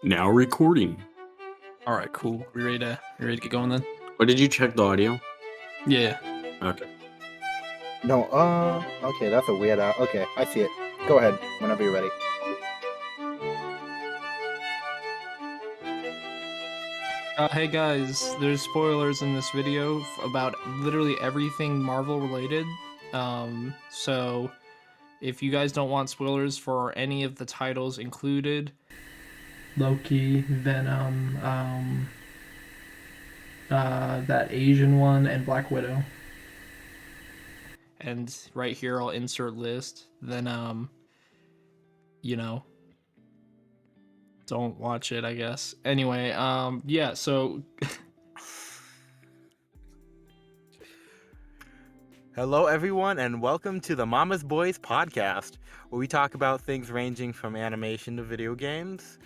Now recording. All right, cool. We ready to get going then? Or did you check the audio? Yeah. Okay. No, okay, that's a weird, okay, I see it. Go ahead, whenever you're ready. Hey guys, there's spoilers in this video about literally everything Marvel related. So if you guys don't want spoilers for any of the titles included, Loki, Venom, that Asian one, and Black Widow. And right here I'll insert list. Then you know, don't watch it, I guess. Anyway, yeah, so Hello, everyone, and welcome to the Mama's Boys podcast, where we talk about things ranging from animation to video games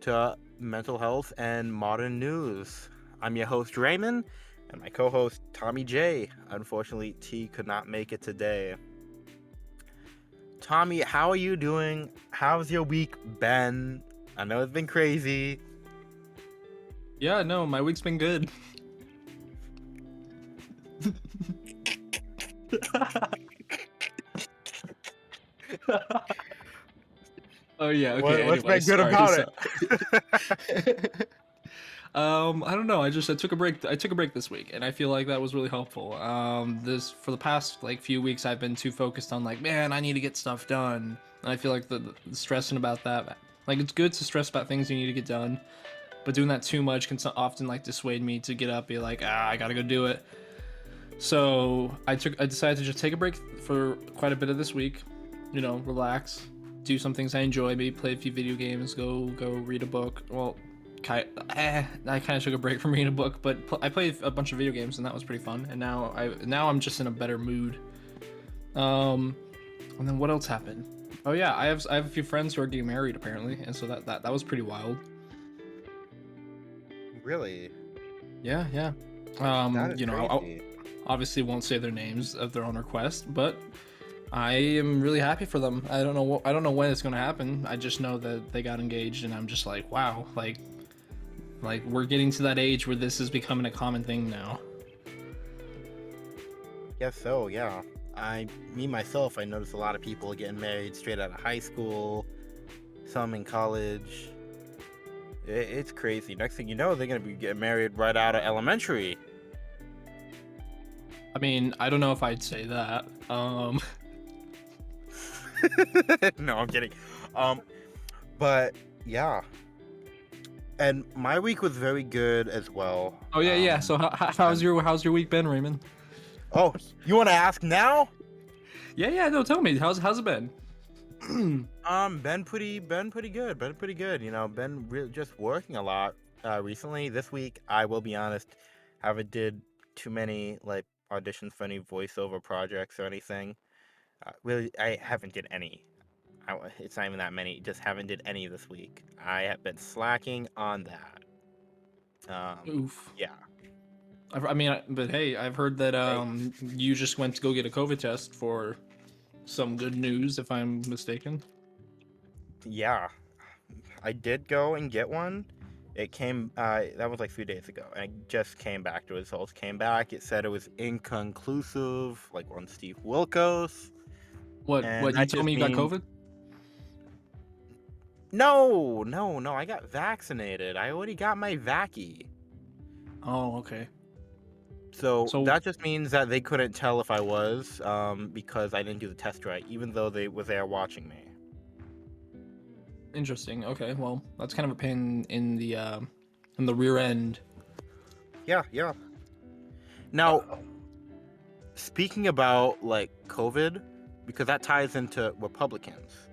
to mental health and modern news. I'm your host, Raymond, and my co-host, Tommy J. Unfortunately, T could not make it today. Tommy, how are you doing? How's your week been? I know it's been crazy. yeah, no, my week's been good. Oh yeah, okay. What's Anyway, been good about it? I don't know. I took a break. I took a break this week, and I feel like that was really helpful. This for the past few weeks, I've been too focused on man, I need to get stuff done, and I feel like the stressing about that. It's good to stress about things you need to get done, but doing that too much can often dissuade me to get up, be like, I gotta go do it. So I decided to just take a break for quite a bit of this week, relax, do some things I enjoy, maybe play a few video games, go read a book. Well, I kind of took a break from reading a book, but I played a bunch of video games and that was pretty fun. And now I'm just in a better mood. And then what else happened? Oh yeah, I have a few friends who are getting married apparently, and so that was pretty wild. Really? Yeah. That is I obviously won't say their names of their own request, but I am really happy for them. I don't know when it's gonna happen. I just know that they got engaged, and I'm just like, wow, like we're getting to that age where this is becoming a common thing now. Guess so, yeah. Me myself, I noticed a lot of people getting married straight out of high school, some in college. It's crazy. Next thing you know, they're gonna be getting married right out of elementary. I mean, I don't know if I'd say that. No, I'm kidding. But yeah. And my week was very good as well. Oh yeah. So how's your week been, Raymond? Oh, you want to ask now? Yeah. No, tell me. How's it been? Been pretty good. Been really just working a lot recently. This week, I will be honest, haven't did too many auditions for any voiceover projects or anything. Really, I haven't did any. It's not even that many. Just haven't did any this week. I have been slacking on that. Oof. Yeah. But hey, I've heard that you just went to go get a COVID test for some good news, if I'm mistaken. Yeah, I did go and get one. It came, that was a few days ago, and I just came back. The results came back. It said it was inconclusive, on Steve Wilkos. What, you told me you got COVID? No, I got vaccinated. I already got my vaccy. Oh, okay. So that just means that they couldn't tell if I was, because I didn't do the test right, even though they were there watching me. Interesting. Okay, well, that's kind of a pain in the rear end. Yeah. Now, speaking about COVID, because that ties into Republicans,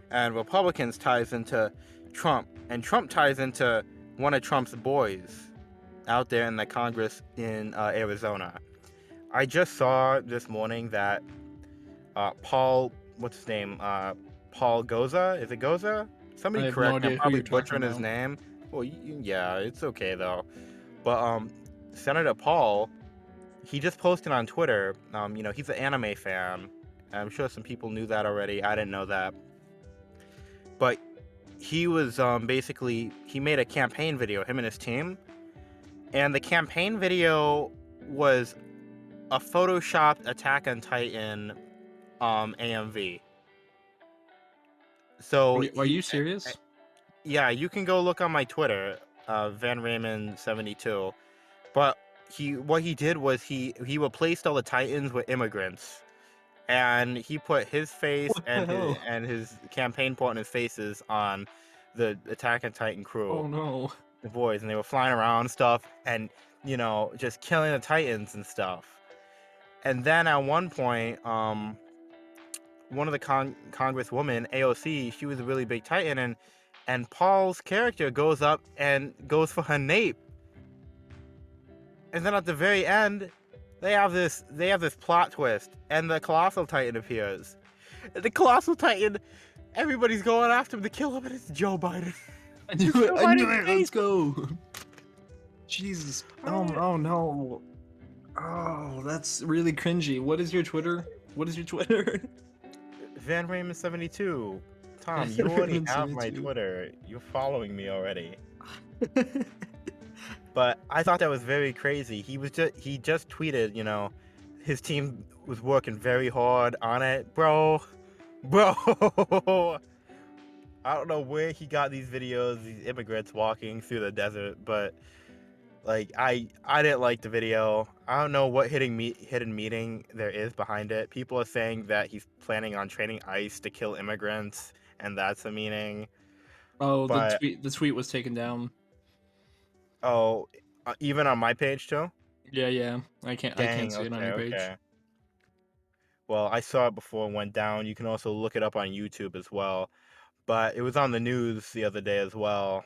and Republicans ties into Trump, and Trump ties into one of Trump's boys out there in the Congress in Arizona. I just saw this morning that Paul, what's his name? Paul Goza? Is it Goza? Somebody correct me. I'm probably butchering his name. Well, yeah, it's okay though. But Senator Paul, he just posted on Twitter. He's an anime fan. I'm sure some people knew that already. I didn't know that. but he was basically he made a campaign video, him and his team, and the campaign video was a photoshopped Attack on Titan AMV. So Are you serious? yeah, you can go look on my Twitter, Van Raymond 72. But what he did was he replaced all the Titans with immigrants, and he put his face What the hell? and his campaign partner's faces on the Attack on Titan crew, Oh no. the boys, and they were flying around and stuff, and just killing the Titans and stuff. And then at one point, one of the Congresswoman AOC, she was a really big Titan, and Paul's character goes up and goes for her nape. And then at the very end, they have this plot twist, and the Colossal Titan appears. And the Colossal Titan, everybody's going after him to kill him, and it's Joe Biden. I knew it. I knew it. Let's go. Jesus. Oh no. Oh, that's really cringy. What is your Twitter? Van Raymond 72. Tom, you already Raymond have my 72. Twitter. You're following me already. But I thought that was very crazy. He just tweeted, his team was working very hard on it, bro. I don't know where he got these videos, these immigrants walking through the desert, but like I didn't like the video. I don't know what hidden meaning there is behind it. People are saying that he's planning on training ICE to kill immigrants, and that's the meaning. Oh, But the tweet was taken down. oh, even on my page too? Yeah. I can't see it on your page. Okay. Well, I saw it before it went down. You can also look it up on YouTube as well. But it was on the news the other day as well.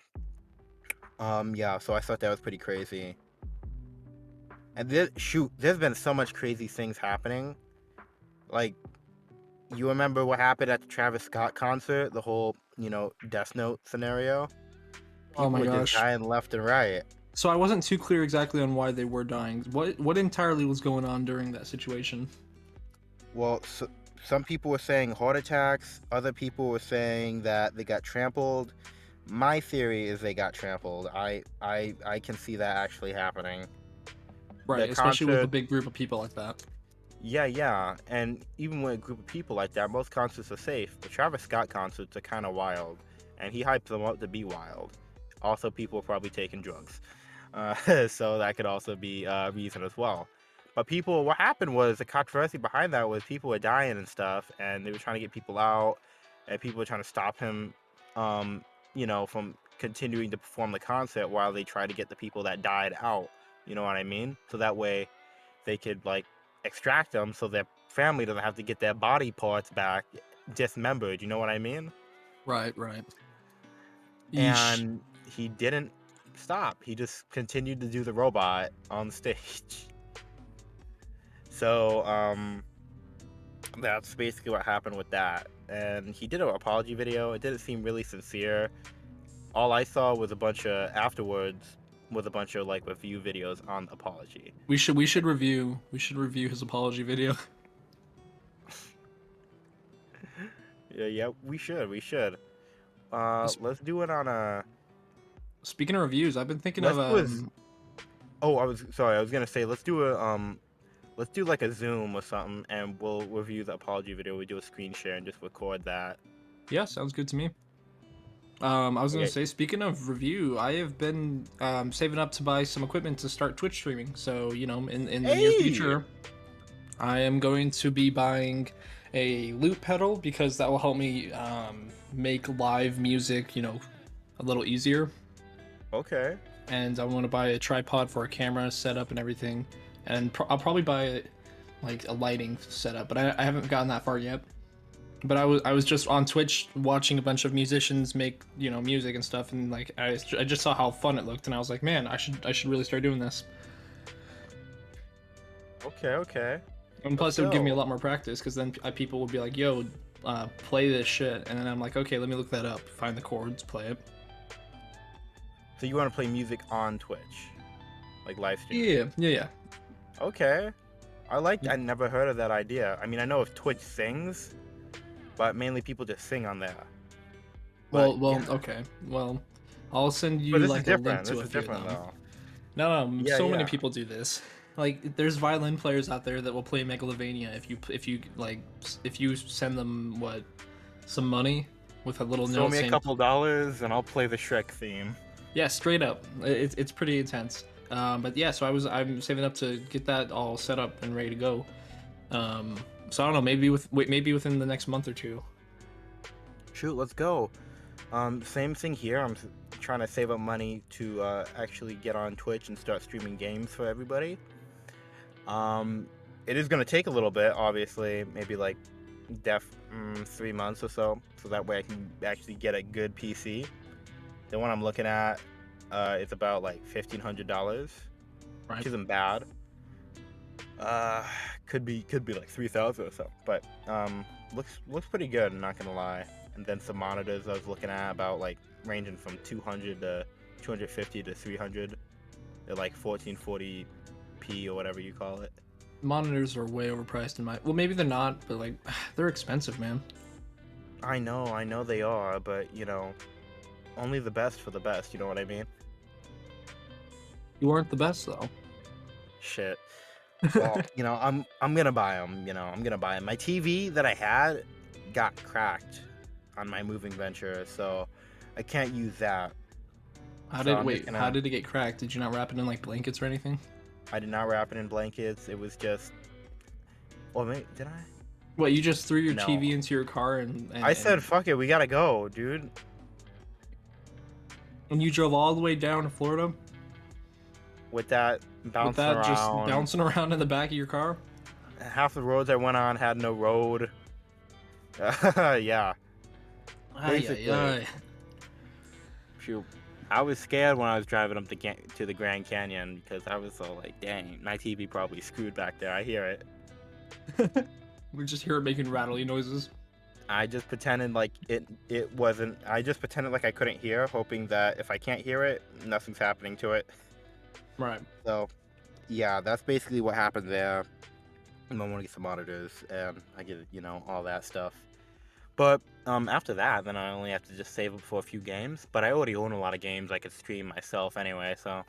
Yeah, so I thought that was pretty crazy. And there's been so much crazy things happening. Like, you remember what happened at the Travis Scott concert? The whole, Death Note scenario? Oh my People were gosh. just dying left and right. So I wasn't too clear exactly on why they were dying. What entirely was going on during that situation? Well, some people were saying heart attacks. Other people were saying that they got trampled. My theory is they got trampled. I can see that actually happening. Right, especially with a big group of people like that. Yeah. And even with a group of people like that, most concerts are safe. The Travis Scott concerts are kind of wild. And he hypes them up to be wild. Also, people are probably taking drugs. So that could also be a reason as well. But what happened was, the controversy behind that was people were dying and stuff, and they were trying to get people out, and people were trying to stop him, from continuing to perform the concert while they try to get the people that died out. You know what I mean? So that way they could, extract them so their family doesn't have to get their body parts back dismembered. You know what I mean? Right. And he didn't stop. He just continued to do the robot on stage. So, that's basically what happened with that. And he did an apology video. It didn't seem really sincere. All I saw was a bunch of review videos on apology. We should review his apology video. Yeah, we should. Let's do it on a. Speaking of reviews, I've been thinking I was gonna say let's do like a Zoom or something, and we'll review the apology video. We do a screen share and just record that. Yeah, sounds good to me. I was gonna say, speaking of review, I have been saving up to buy some equipment to start Twitch streaming. So in the near future, I am going to be buying a loop pedal because that will help me make live music, a little easier. Okay. And I want to buy a tripod for a camera setup and everything, and I'll probably buy a lighting setup, but I haven't gotten that far yet. But I was just on Twitch watching a bunch of musicians make music and stuff, and I just saw how fun it looked, and I was like, man, I should really start doing this. Okay. And plus, it would give me a lot more practice, because then people would be like, yo, play this shit, and then I'm like, okay, let me look that up, find the chords, play it. So you want to play music on Twitch, like live stream? Yeah. Okay. I never heard of that idea. I mean, I know if Twitch sings, but mainly people just sing on there. But Okay. Well, I'll send but you this is like a link different. to This a is few of different them. though. No, Yeah, so many yeah. people do this. Like, there's violin players out there that will play Megalovania if you send them some money with a little Throw note me a saying, couple dollars and I'll play the Shrek theme. yeah, straight up. It's pretty intense. But yeah, so I'm saving up to get that all set up and ready to go. So I don't know, maybe within the next month or two. Shoot, let's go. Same thing here. Trying to save up money to actually get on Twitch and start streaming games for everybody. It is gonna take a little bit, obviously, maybe like 3 months or so that way I can actually get a good PC. The one I'm looking at, it's about like $1,500, Right. which isn't bad. Could be like 3,000 or so, but looks pretty good. I'm not gonna lie. And then some monitors I was looking at about like ranging from 200 to 250 to 300. They're like 1440p or whatever you call it. Monitors are way overpriced in my. Well, maybe they're not, but like, they're expensive, man. I know they are, but you know, only the best for the best. You know what I mean? You aren't the best though. Shit. Well, you know, I'm gonna buy them. You know, I'm gonna buy them. My TV that I had got cracked on my moving venture, so I can't use that. How So did I'm just wait? gonna- How did it get cracked? Did you not wrap it in like blankets or anything? I did not wrap it in blankets. It was just. Well, maybe did I? What, you just threw your No. TV into your car I said, "Fuck it, we gotta go, dude." and you drove all the way down to Florida With that with bouncing that just around, bouncing around in the back of your car? half the roads I went on had no road. Yeah, Basically. Ay. shoot. I was scared when I was driving up to the Grand Canyon because I was so like, dang, my TV probably screwed back there. I hear it. We just hear it making rattly noises. I just pretended like it wasn't. I just pretended like I couldn't hear, hoping that if I can't hear it, nothing's happening to it. Right. So, yeah, that's basically what happened there. I'm gonna get some monitors, and I get all that stuff. But after that, then I only have to just save up for a few games. But I already own a lot of games I could stream myself anyway. So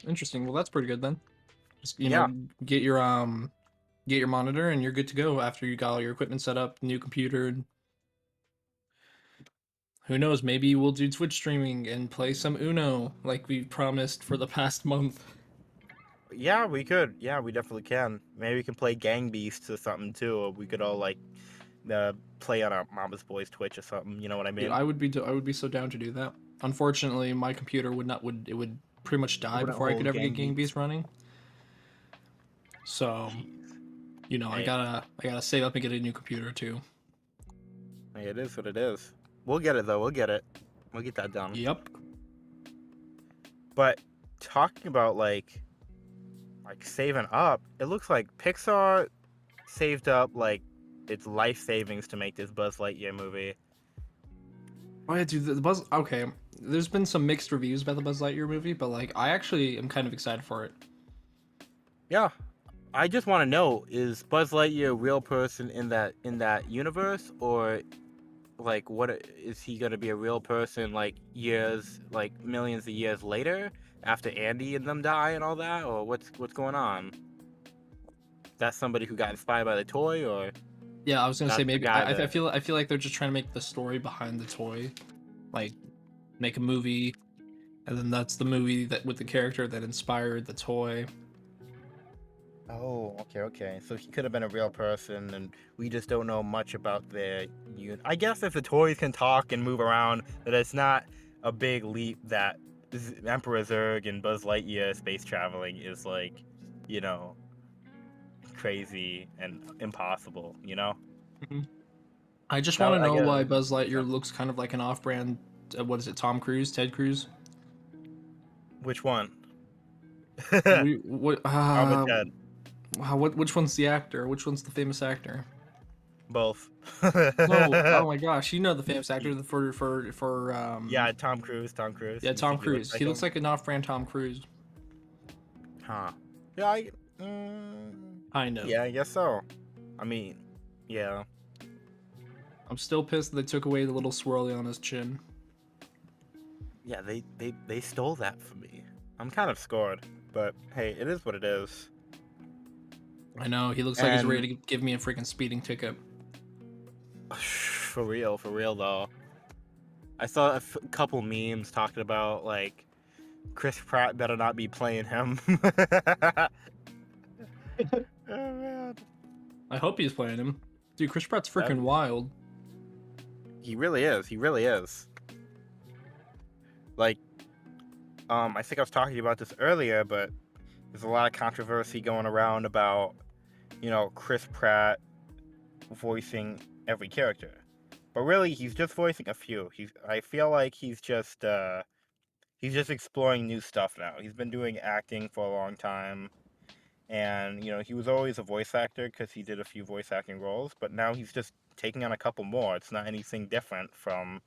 Interesting. Well, that's pretty good then. Just Yeah. get your monitor and you're good to go after you got all your equipment set up, new computer. And who knows? Maybe we'll do Twitch streaming and play some Uno like we promised for the past month. yeah, we could. Yeah, we definitely can. Maybe we can play Gang Beasts or something too. Or we could all like play on our Mama's Boys Twitch or something. You know what I mean? Dude, I would be so down to do that. Unfortunately, my computer would pretty much die Wouldn't before I could hold ever get Gang Gang Beasts. Beast running. So, I Hey. gotta save up and get a new computer too. Hey, it is what it is. We'll get it though. We'll get it. We'll get that done. Yep. But talking about like saving up, it looks like Pixar saved up like its life savings to make this Buzz Lightyear movie. Oh yeah, dude, the Buzz. Okay, there's been some mixed reviews about the Buzz Lightyear movie, but like, I actually am kind of excited for it. Yeah, I just want to know: is Buzz Lightyear a real person in that universe, or like what is he gonna be a real person like millions of years later after Andy and them die and all that, or what's going on? That's somebody who got inspired by the toy, or Yeah, I was gonna That's say the maybe guy I that- feel like they're just trying to make the story behind the toy, like make a movie, and then that's the movie that with the character that inspired the toy. Oh, okay. So he could have been a real person, and we just don't know much about their I guess if the toys can talk and move around, that it's not a big leap that Emperor Zurg and Buzz Lightyear space traveling is like, crazy and impossible, I just That- want to I know get why it. Buzz Lightyear looks kind of like an off-brand. What is it? Ted Cruz? Which one? What? I'm with Ted. Which one's the actor? Which one's the famous actor? Both. No. Oh my gosh, you know the famous actor for Yeah, Tom Cruise. yeah, You Tom think he Cruise. looks like He looks him? like an off-brand Tom Cruise. Huh. Yeah, I know. yeah, I guess so. I mean, yeah. I'm still pissed that they took away the little swirly on his chin. Yeah, they stole that from me. I'm kind of scored, but hey, it is what it is. I know, he looks like he's ready And to give me a freaking speeding ticket. for real though. I saw a couple memes talking about like Chris Pratt better not be playing him. Oh man, I hope he's playing him. Dude, Chris Pratt's That'd freaking be- wild. he really is. He really is. Like, I think I was talking about this earlier, but there's a lot of controversy going around about, Chris Pratt voicing every character. But really, he's just voicing a few. I feel like he's just exploring new stuff now. He's been doing acting for a long time, and he was always a voice actor because he did a few voice acting roles. But now he's just taking on a couple more. It's not anything different from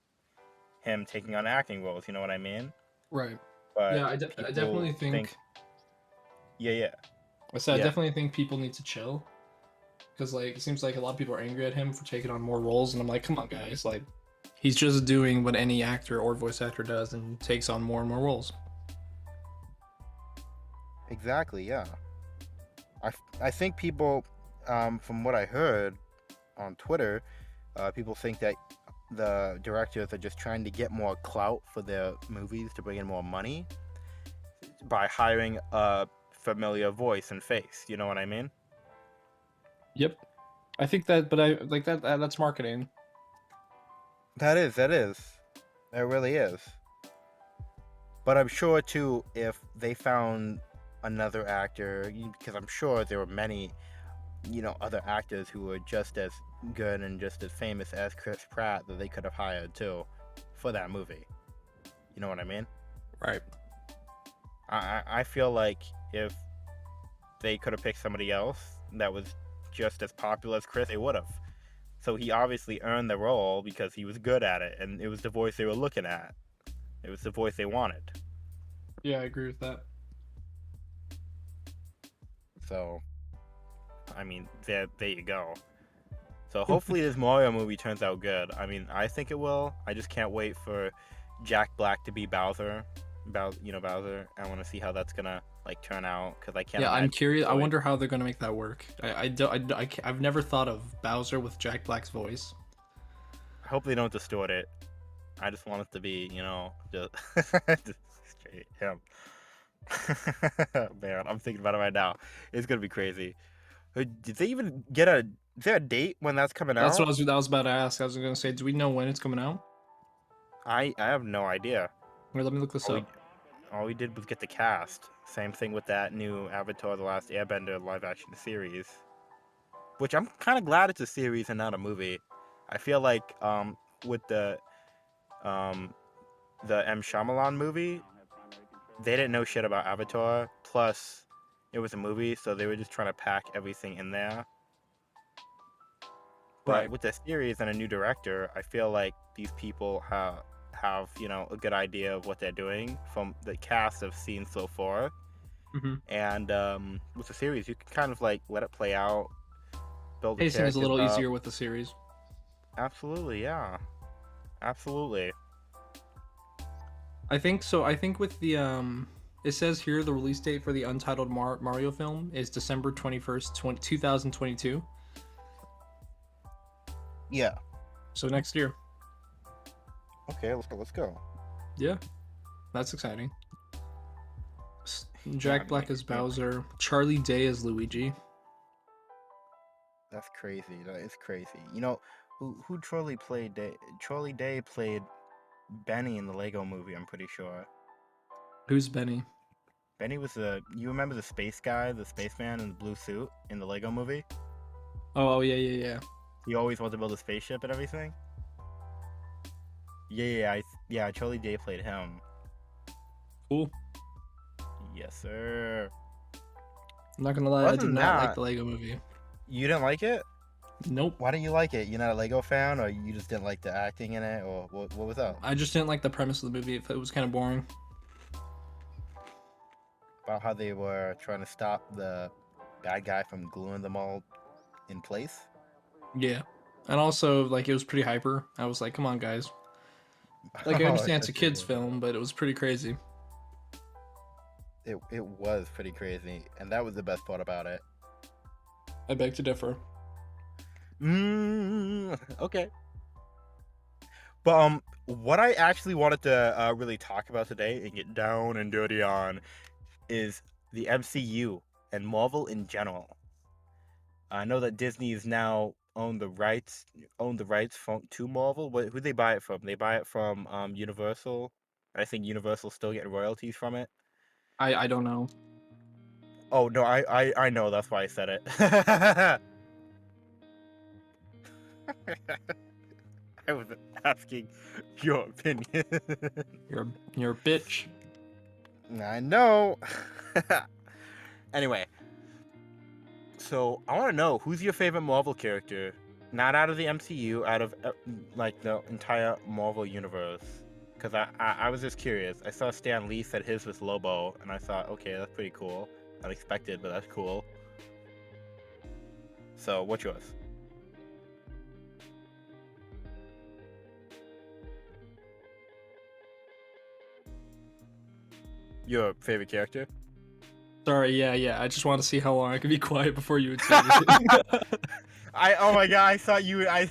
him taking on acting roles. You know what I mean? Right. But Yeah, I people definitely think. yeah, I said I yeah, definitely think people need to chill. Because, like, it seems like a lot of people are angry at him for taking on more roles, and I'm like, come on, guys. Like, he's just doing what any actor or voice actor does and takes on more and more roles. exactly, yeah. I think people, from what I heard on Twitter, people think that the directors are just trying to get more clout for their movies to bring in more money by hiring a familiar voice and face. You know what I mean? Yep. I think that, but I like that. That's marketing. That is. It really is. But I'm sure too, if they found another actor, because I'm sure there were many, other actors who were just as good and just as famous as Chris Pratt that they could have hired too for that movie. You know what I mean? Right. I feel like if they could have picked somebody else that was just as popular as Chris, they would have. So he obviously earned the role because he was good at it, and it was the voice they were looking at. It was the voice they wanted. Yeah, I agree with that. So, I mean, there you go. So hopefully this Mario movie turns out good. I mean, I think it will. I just can't wait for Jack Black to be Bowser. Bowser. I want to see how that's gonna turn out because I can't. Yeah, I'm imagine curious. I going- wonder how they're gonna make that work. I've never thought of Bowser with Jack Black's voice. I hope they don't distort it. I just want it to be, just, just straight him. Man, I'm thinking about it right now. It's gonna be crazy. Did they even get a? Is there a date when that's coming That's out? what I was about to ask. I was gonna say, do we know when it's coming out? I have no idea. Wait, let me look this All up. all we did was get the cast. Same thing with that new Avatar: The Last Airbender live-action series, which I'm kind of glad it's a series and not a movie. I feel like with um the M. Shyamalan movie, they didn't know shit about Avatar. Plus, it was a movie, so they were just trying to pack everything in there. But Right. with the series and a new director, I feel like these people have a good idea of what they're doing from the cast I've seen so far. Mm-hmm. And with the series, you can kind of let it play out, build the Pacing is a characters little up. easier with the series. Absolutely, yeah, absolutely. I think so. I think with the it says here the release date for the Untitled Mario film is December 21st, 2022. Yeah. So next year. Okay, let's go. Yeah, that's exciting. Yeah, Jack Black man, as Bowser, Charlie Day as Luigi. that's crazy. That is crazy. Who Charlie played? Charlie Day played Benny in the Lego Movie. I'm pretty sure. Who's Benny? Benny was you remember the space guy, the spaceman in the blue suit in the Lego Movie? Oh yeah. He always wanted to build a spaceship and everything. Yeah. Charlie Day played him. Cool. Yes, sir. I'm not gonna lie, I did Wasn't not like that- the Lego Movie. You didn't like it? Nope. Why didn't you like it? You're not a Lego fan, or you just didn't like the acting in it, or what was up? I just didn't like the premise of the movie. It was kind of boring. About how they were trying to stop the bad guy from gluing them all in place? Yeah. And also, like, it was pretty hyper. I was like, come on, guys. Like, I Oh, understand it's a that's kid's really film, but it was pretty crazy. It was pretty crazy, and that was the best part about it. I beg to differ. Okay. But what I actually wanted to really talk about today and get down and dirty on is the MCU and Marvel in general. I know that Disney is now own the rights to Marvel. Who they buy it from? They buy it from Universal. I think Universal's still getting royalties from it. I don't know. Oh no, I know, that's why I said it. I was asking your opinion. You're a bitch. I know. Anyway, so I want to know, who's your favorite Marvel character? Not out of the MCU, out of like the entire Marvel universe. Because I was just curious. I saw Stan Lee said his was Lobo, and I thought, okay, that's pretty cool. Unexpected, but that's cool. So, what's yours? Your favorite character? Sorry, yeah. I just want to see how long I can be quiet before you would say anything. Oh my god, I thought you I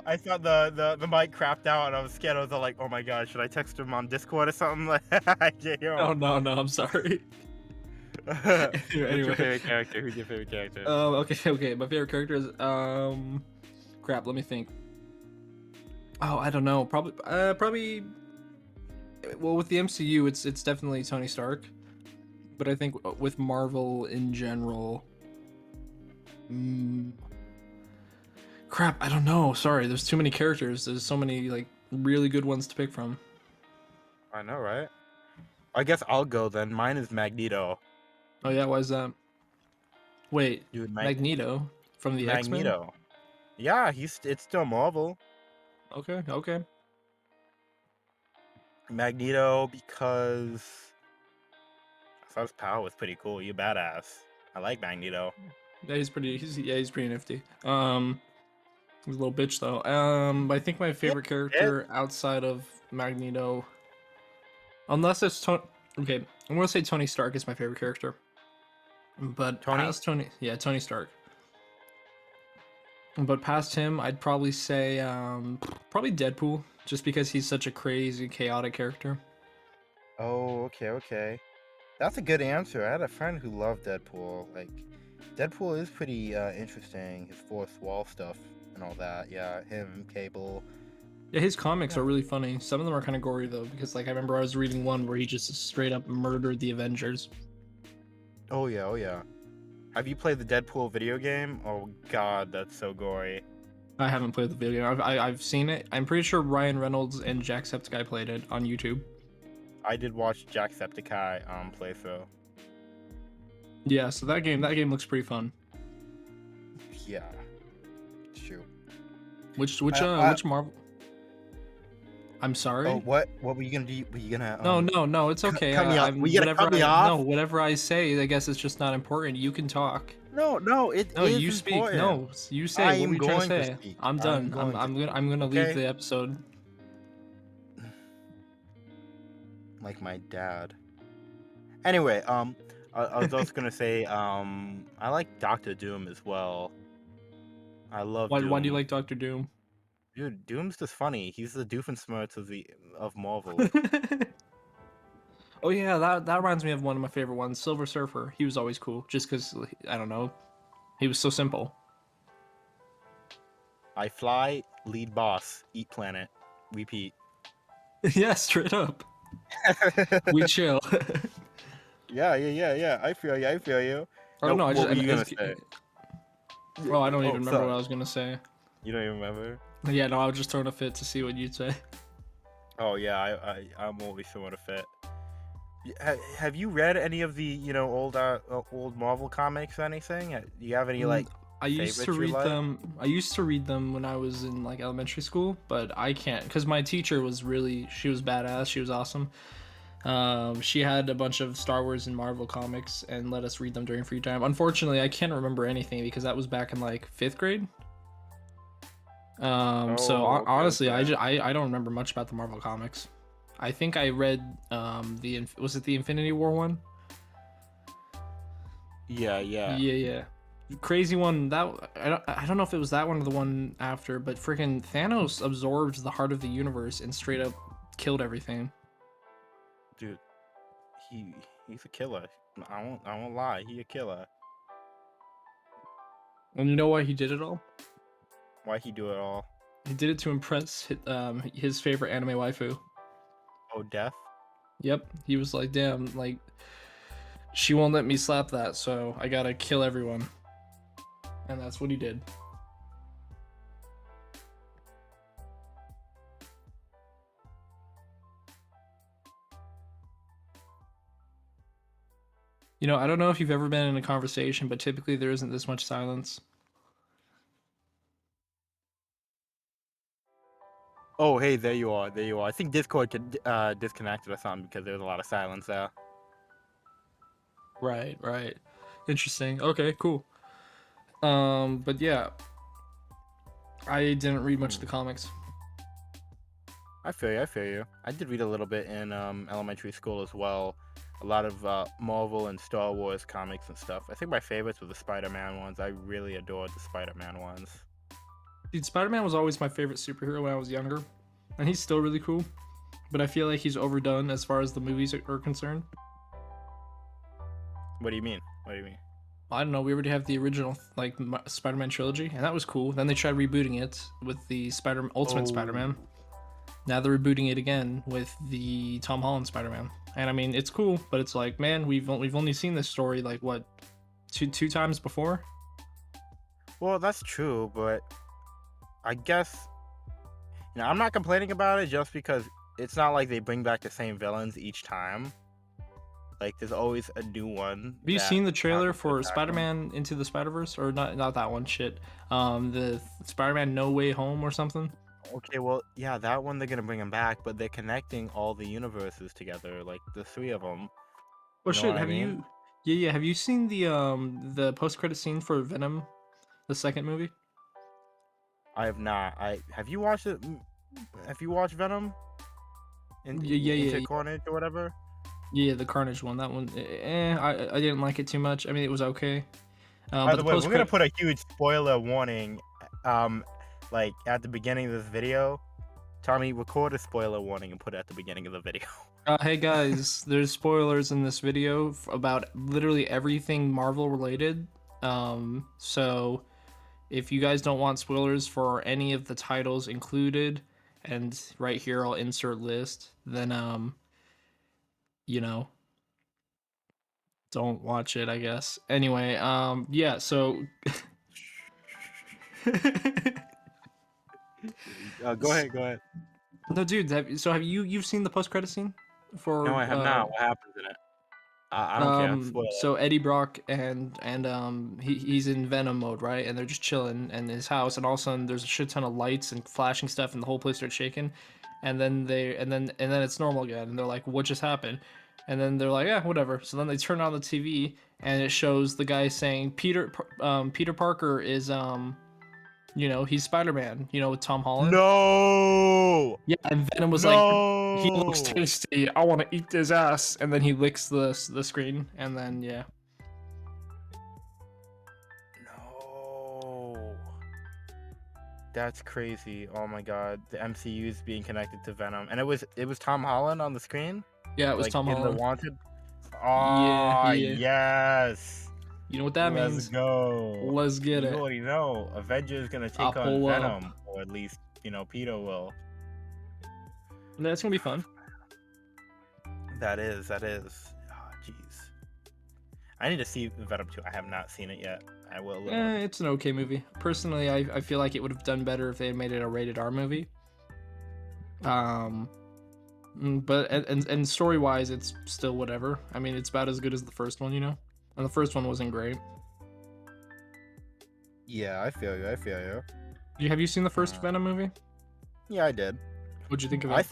I thought the mic crapped out and I was scared. I was all like, oh my god, should I text him on Discord or something? Like, I can't hear him. No, I'm sorry. What's your Anyway. favorite character? Who's your favorite character? Okay. My favorite character is crap. Let me think. Oh, I don't know. Probably. Well, with the MCU, it's definitely Tony Stark, but I think with Marvel in general, crap. I don't know. Sorry, there's too many characters. There's so many like really good ones to pick from. I know, right? I guess I'll go then. Mine is Magneto. Oh yeah, why is that? Wait, Dude, Magneto from the X-Men? Magneto. Yeah, it's still Marvel. Okay. Magneto, because I thought his power was pretty cool. You badass. I like Magneto. Yeah, he's pretty nifty. He's a little bitch though. I think my favorite character outside of Magneto, unless it's okay, I'm gonna say Tony Stark is my favorite character. But past Tony Stark. But past him, I'd probably say probably Deadpool, just because he's such a crazy, chaotic character. Oh, okay. That's a good answer. I had a friend who loved Deadpool. Like, Deadpool is pretty interesting. His fourth wall stuff and all that. Yeah, him, Cable. Yeah, his comics are really funny. Some of them are kind of gory though, because like I remember I was reading one where he just straight up murdered the Avengers. Oh yeah. Have you played the Deadpool video game? Oh god, that's so gory. I haven't played the video game. I've seen it. I'm pretty sure Ryan Reynolds and Jacksepticeye played it on YouTube. I did watch Jacksepticeye playthrough. Yeah, so that game looks pretty fun. Yeah. Shoot. Which Marvel? I'm sorry. Oh, what were you gonna do? Were you gonna? No, it's okay. cut me off. Were you gonna cut me off? No, whatever I say, I guess it's just not important. You can talk. No, it No, is you speak. important. No, you say. I What am were you trying going to to say? speak. I'm done. I'm gonna leave Okay. the episode. Like my dad. Anyway, I was also gonna say, I like Doctor Doom as well. I love Doom. Why do you like Doctor Doom? Dude, Doom's just funny. He's the Doofenshmirtz of Marvel. Oh yeah, that reminds me of one of my favorite ones, Silver Surfer. He was always cool, just because I don't know, he was so simple. I fly, lead boss, eat planet, repeat. Yeah, straight up. We chill. Yeah. I feel you. Oh no, what were you gonna say? Oh, I don't even remember sorry. what I was gonna say. You don't even remember? Yeah, no, I was just throwing a fit to see what you'd say. Oh yeah, I'm always throwing a fit. Have you read any of the old Marvel comics or anything? Do you have any like? I used to favorites you read like? them. I used to read them when I was in like elementary school, but I can't because my teacher was she was badass. She was awesome. She had a bunch of Star Wars and Marvel comics and let us read them during free time. Unfortunately, I can't remember anything because that was back in like 5th grade. So Oh, okay, honestly, okay. I don't remember much about the Marvel comics. I think I read was it the Infinity War one? Yeah, yeah. Yeah. Crazy one. That I don't know if it was that one or the one after, but freaking Thanos absorbed the heart of the universe and straight up killed everything. Dude, he's a killer. I won't lie. He a killer. And you know why he did it all? Why he do it all? He did it to impress his favorite anime waifu. Oh, death. Yep. He was like, damn, like she won't let me slap that, so I gotta kill everyone. And that's what he did. You know, I don't know if you've ever been in a conversation, but typically there isn't this much silence. Oh, hey, there you are. There you are. I think Discord disconnected or something because there was a lot of silence there. Right. Interesting. Okay, cool. But yeah, I didn't read much of the comics. I feel you. I feel you. I did read a little bit in elementary school as well. A lot of Marvel and Star Wars comics and stuff. I think my favorites were the Spider-Man ones. I really adored the Spider-Man ones. Dude, Spider-Man was always my favorite superhero when I was younger, and he's still really cool. But I feel like he's overdone as far as the movies are concerned. What do you mean? What do you mean? I don't know. We already have the original like Spider-Man trilogy, and that was cool. Then they tried rebooting it with the Ultimate Oh. Spider-Man. Now they're rebooting it again with the Tom Holland Spider-Man, and I mean it's cool, but it's like, man, we've only seen this story like what two times before. Well, that's true, but I guess I'm not complaining about it just because it's not like they bring back the same villains each time. Like there's always a new one. Have you seen the trailer happens to for attack them. Spider-Man Into the Spider-Verse, or not that one? Shit, the Spider-Man No Way Home or something. Okay, well, yeah, that one they're gonna bring him back, but they're connecting all the universes together, like the three of them. Oh You know shit, what I have mean? you? Yeah. Have you seen the post-credit scene for Venom, the second movie? I have not. Have you watched it? Have you watched Venom? Into Yeah. Carnage or whatever. Yeah, the Carnage one. That one. I didn't like it too much. I mean, it was okay. By But the way, we're gonna put a huge spoiler warning, like at the beginning of this video. Tommy, record a spoiler warning and put it at the beginning of the video. Hey guys, there's spoilers in this video about literally everything Marvel related. So if you guys don't want spoilers for any of the titles included, and right here I'll insert list, then you know, don't watch it, I guess. Anyway, yeah, so Go ahead. Go ahead. no, dude, have you've seen the post credit scene No, for I have not. What happens in it? I don't care. Spoil it. so Eddie Brock and he's in Venom mode, right? And they're just chilling in his house, and all of a sudden there's a shit ton of lights and flashing stuff, and the whole place starts shaking, and then it's normal again, and they're like, what just happened? And then they're like, yeah, whatever. So then they turn on the TV, and it shows the guy saying Peter Parker is he's Spider-Man, with Tom Holland. No. Yeah, and Venom was like, he looks tasty. I want to eat his ass, and then he licks the screen, and then yeah. No. That's crazy. Oh my god, the MCU is being connected to Venom, and it was Tom Holland on the screen. Yeah, it was Like, Tom in Holland. The Wanted. Oh Yeah. yes. You know what that Let's means? go. Let's get You it. already know. Avengers gonna take I'll on pull up. Venom, or at least Peter will. That's gonna be fun. That is. Oh jeez. I need to see Venom 2. I have not seen it yet. I will. It's an okay movie. Personally, I feel like it would have done better if they had made it a rated R movie. But and story wise, it's still whatever. I mean, it's about as good as the first one, and the first one wasn't great. Yeah, I feel you. Have you seen the first Venom movie? Yeah, I did. What'd you think of it?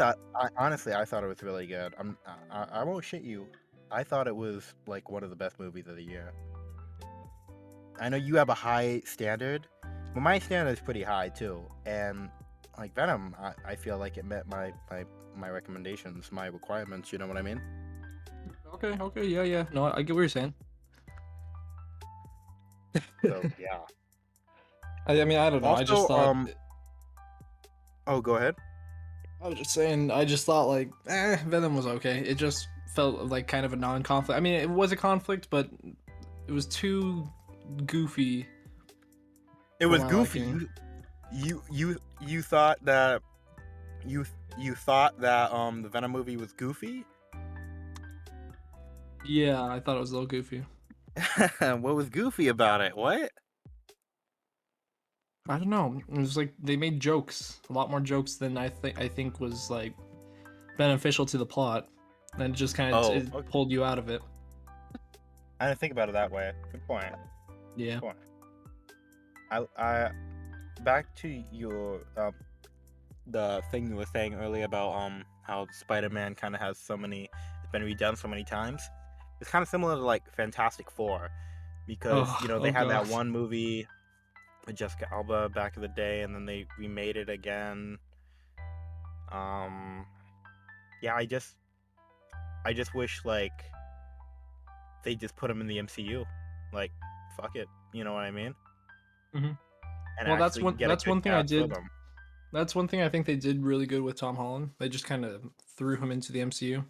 Honestly, I thought it was really good. I won't shit you. I thought it was like one of the best movies of the year. I know you have a high standard, Well, my standard is pretty high too, and like Venom, I feel like it met my recommendations, my requirements. You know what I mean? Okay, yeah. No, I get what you're saying. So yeah. I mean, I don't know. I just Also, thought. oh, go ahead. I was just saying. I just thought like, Venom was okay. It just felt like kind of a non-conflict. I mean, it was a conflict, but it was too goofy. It for was my goofy. liking. You thought that you thought that the Venom movie was goofy? Yeah, I thought it was a little goofy. What was goofy about it? What? I don't know. It was like they made jokes, a lot more jokes than I think was like beneficial to the plot, and it just kind of Oh, it okay. pulled you out of it. I didn't think about it that way. Good point. Yeah. Good point. I back to your the thing you were saying earlier about how Spider-Man kind of has so many, it's been redone so many times. It's kind of similar to like Fantastic Four, because they had that God. one movie with Jessica Alba back in the day, and then they remade it again. Yeah, I just wish like they just put him in the MCU, like fuck it, you know what I mean? Mhm. And Well, actually get a that's good one thing I cast for did. them. That's one thing I think they did really good with Tom Holland. They just kind of threw him into the MCU.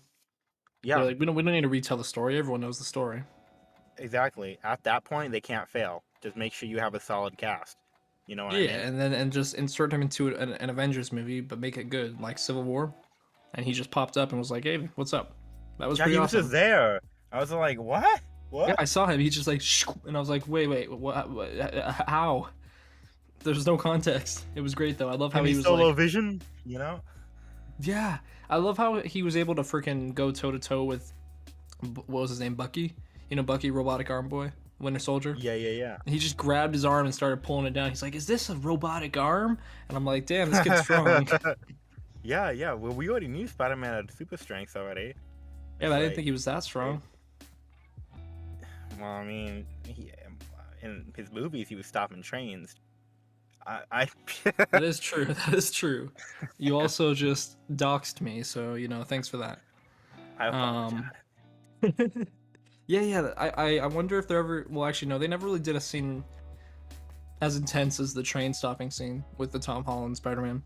They're Yeah, like, we don't need to retell the story. Everyone knows the story. exactly. At that point, they can't fail. Just make sure you have a solid cast. You know what I Yeah, mean? and just insert him into an Avengers movie, but make it good, like Civil War. And he just popped up and was like, "Hey, what's up?" That was Yeah, pretty he was just awesome. there. I was like, what? Yeah, What? I saw him. He just like, and I was like, "Wait, what how?" There's no context. It was great though. I love how And he he's was solo like, vision, you know? yeah. I love how he was able to freaking go toe to toe with what was his name, Bucky. You know, Bucky, robotic arm boy, Winter Soldier. Yeah. He just grabbed his arm and started pulling it down. He's like, "Is this a robotic arm?" And I'm like, "Damn, this kid's strong." Yeah. Well, we already knew Spider-Man had super strength already. Yeah, It's but I didn't like, think he was that strong. well, I mean, in his movies, he was stopping trains. I That is true. That is true. You also just doxed me, so thanks for that. I apologize. Um, yeah. I wonder if there ever. Well, actually, no. They never really did a scene as intense as the train stopping scene with the Tom Holland Spider-Man.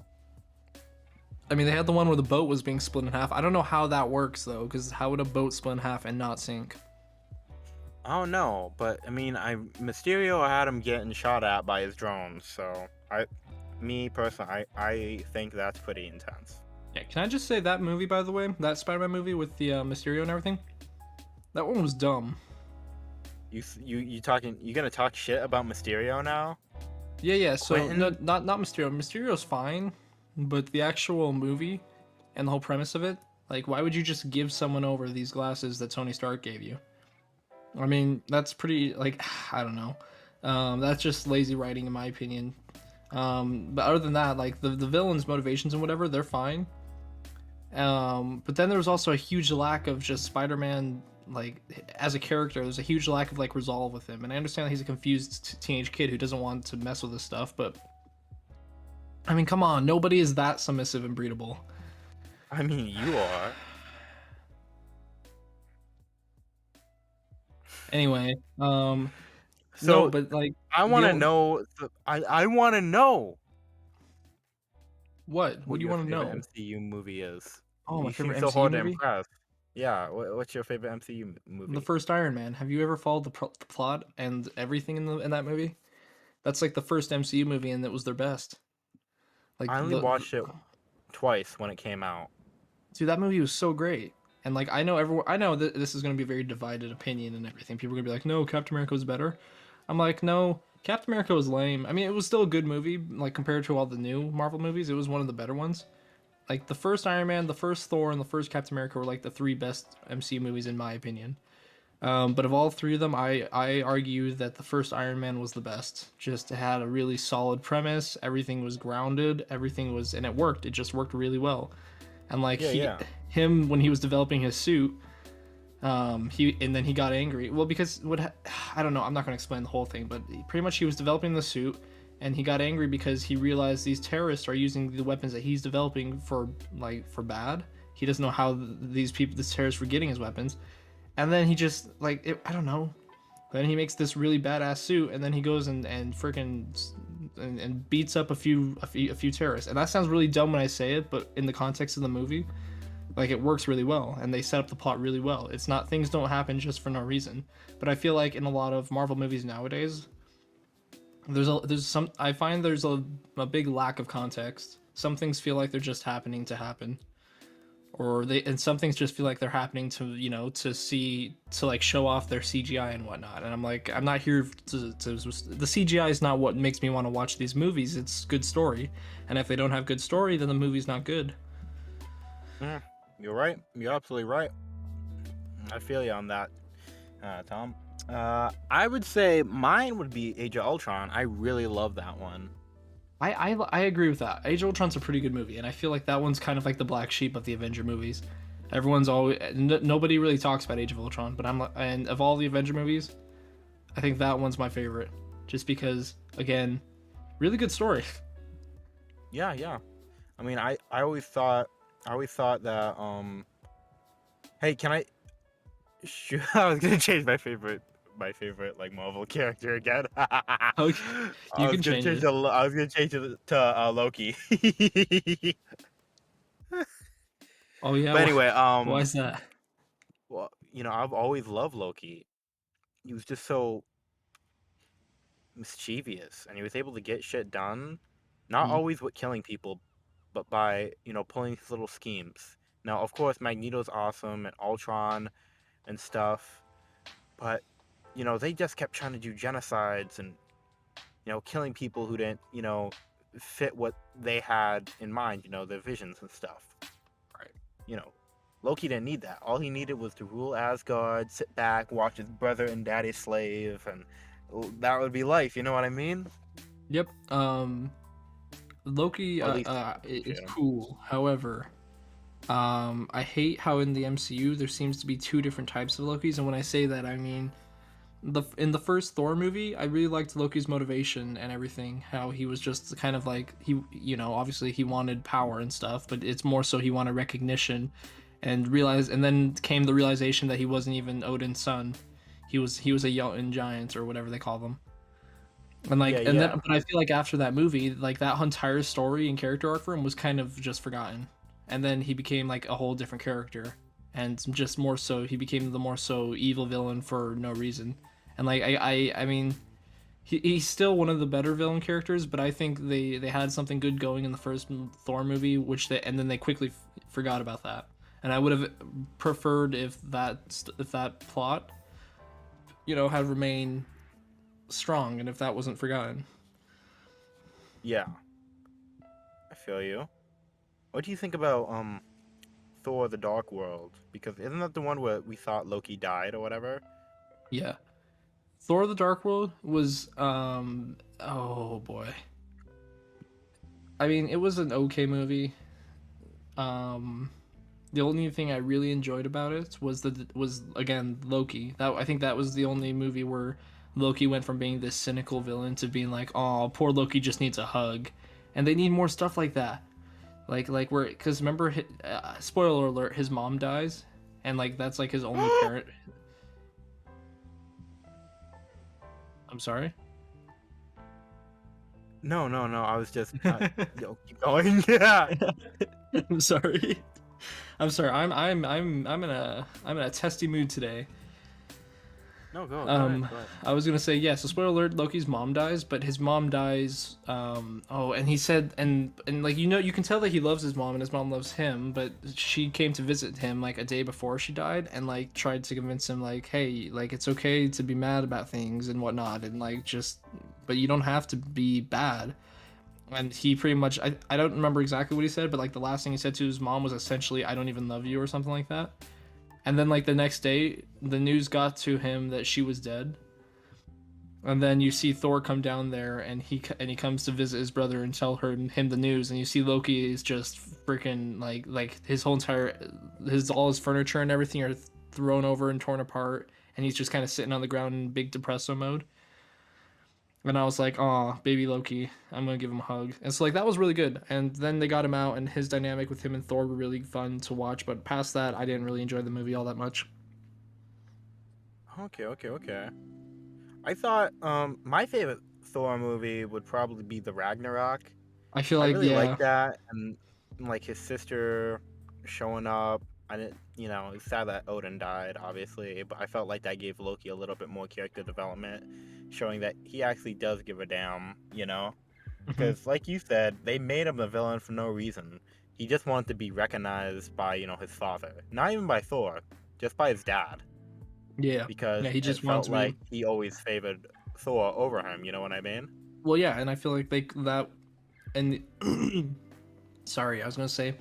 I mean, they had the one where the boat was being split in half. I don't know how that works though, because how would a boat split in half and not sink? Oh no, but I mean, Mysterio had him getting shot at by his drones, so me personally, I think that's pretty intense. Yeah. Can I just say that movie, by the way, that Spider-Man movie with the Mysterio and everything, that one was dumb. You talking? You gonna talk shit about Mysterio now? Yeah. So Quentin? no, not Mysterio. Mysterio's fine, but the actual movie and the whole premise of it, like, why would you just give someone over these glasses that Tony Stark gave you? I mean, that's pretty like I don't know. That's just lazy writing in my opinion. But other than that, like the villains' motivations and whatever, they're fine. But then there was also a huge lack of just Spider-Man, like as a character. There's a huge lack of like resolve with him, and I understand that he's a confused teenage kid who doesn't want to mess with this stuff. But I mean, come on, nobody is that submissive and breedable. I mean, you are. Anyway, So no, but like I want to know. I want to know what? What what do you your want to favorite know? MCU movie is. Oh, my You seem favorite so MCU hard to movie? impress. Yeah. What's your favorite MCU movie? The first Iron Man. Have you ever followed the plot and everything in that movie? That's like the first MCU movie, and it was their best. Like I only watched it twice when it came out. dude, that movie was so great. And like I know that this is gonna be a very divided opinion and everything. People are gonna be like, no, Captain America was better. I'm like, no, Captain America was lame. I mean, it was still a good movie, like compared to all the new Marvel movies. It was one of the better ones. Like the first Iron Man, the first Thor, and the first Captain America were like the three best MCU movies in my opinion. But of all three of them, I argue that the first Iron Man was the best. Just had a really solid premise. Everything was grounded. Everything was, and it worked. It just worked really well. And like Yeah. him when he was developing his suit, and then he got angry. Well, because I don't know. I'm not gonna explain the whole thing, but pretty much he was developing the suit, and he got angry because he realized these terrorists are using the weapons that he's developing for bad. He doesn't know how these terrorists were getting his weapons, and then he just I don't know. Then he makes this really badass suit, and then he goes and freaking and beats up a few terrorists. And that sounds really dumb when I say it, but in the context of the movie, like, it works really well, and they set up the plot really well. It's not, things don't happen just for no reason. But I feel like in a lot of Marvel movies nowadays, I find there's a big lack of context. Some things feel like they're just happening to happen, and some things just feel like they're happening to to show off their CGI and whatnot. And I'm like, I'm not here to the CGI is not what makes me want to watch these movies. It's good story, and if they don't have good story, then the movie's not good. You're right. You're absolutely right. I feel you on that, Tom. I would say mine would be Age of Ultron. I really love that one. I agree with that. Age of Ultron's a pretty good movie, and I feel like that one's kind of like the black sheep of the Avenger movies. Everyone's always nobody really talks about Age of Ultron, but and of all the Avenger movies, I think that one's my favorite, just because, again, really good story. Yeah. I mean, I always thought that hey, can I? Sure, I was gonna change my favorite like Marvel character again. Okay, you can change it. I was gonna change it to Loki. Oh yeah. But anyway, why is that? well, I've always loved Loki. He was just so mischievous, and he was able to get shit done, not always with killing people, but by pulling his little schemes. Now, of course, Magneto's awesome and Ultron and stuff, but they just kept trying to do genocides and killing people who didn't fit what they had in mind, their visions and stuff. Right. Loki didn't need that. All he needed was to rule Asgard, sit back, watch his brother and daddy slave, and that would be life. You know what I mean? Yep. Loki is cool. However, I hate how in the MCU there seems to be two different types of Lokis, and when I say that, I mean in the first Thor movie, I really liked Loki's motivation and everything. How he was just kind of like, he, obviously he wanted power and stuff, but it's more so he wanted recognition, and then came the realization that he wasn't even Odin's son. He was a Jotun giant, or whatever they call them. And then, but I feel like after that movie, like, that entire story and character arc for him was kind of just forgotten. And then he became like a whole different character, and just more so he became the more so evil villain for no reason. And like I mean, he's still one of the better villain characters, but I think they had something good going in the first Thor movie, and then they quickly forgot about that. And I would have preferred if that plot, had remained strong, and if that wasn't forgotten. Yeah, I feel you. What do you think about Thor: The Dark World? Because isn't that the one where we thought Loki died or whatever? Yeah. Thor: The Dark World was oh boy. I mean, it was an okay movie. The only thing I really enjoyed about it was again Loki. I think that was the only movie where Loki went from being this cynical villain to being like, oh, poor Loki just needs a hug. And they need more stuff like that. Like where, because remember, spoiler alert, his mom dies, and like that's like his only parent. I'm sorry. No. I was just keep going. Yeah. I'm sorry. I'm in a testy mood today. No, go ahead. I was gonna say, yeah, so spoiler alert, Loki's mom dies, but his mom dies, and he said, and like, you can tell that he loves his mom and his mom loves him, but she came to visit him like a day before she died, and like tried to convince him like, hey, like, it's okay to be mad about things and whatnot, and like, but you don't have to be bad. And he pretty much, I don't remember exactly what he said, but like the last thing he said to his mom was essentially, I don't even love you, or something like that. And then like the next day, the news got to him that she was dead. And then you see Thor come down there, and he comes to visit his brother and tell him the news. And you see Loki is just freaking like his whole all his furniture and everything are thrown over and torn apart, and he's just kind of sitting on the ground in big depresso mode. And I was like, "Oh, baby Loki, I'm gonna give him a hug." And so like that was really good. And then they got him out, and his dynamic with him and Thor were really fun to watch. But past that, I didn't really enjoy the movie all that much. Okay, okay, okay. I thought my favorite Thor movie would probably be the Ragnarok. I feel I like really like yeah, that, and like his sister showing up. I didn't, it's sad that Odin died, obviously, but I felt like that gave Loki a little bit more character development, showing that he actually does give a damn, hmm because like you said, they made him a villain for no reason. He just wanted to be recognized by, his father, not even by Thor, just by his dad, yeah, because yeah. He it just wanted felt to be like he always favored Thor over him. You know what I mean? well, yeah. And I feel like they that and sorry, I was gonna say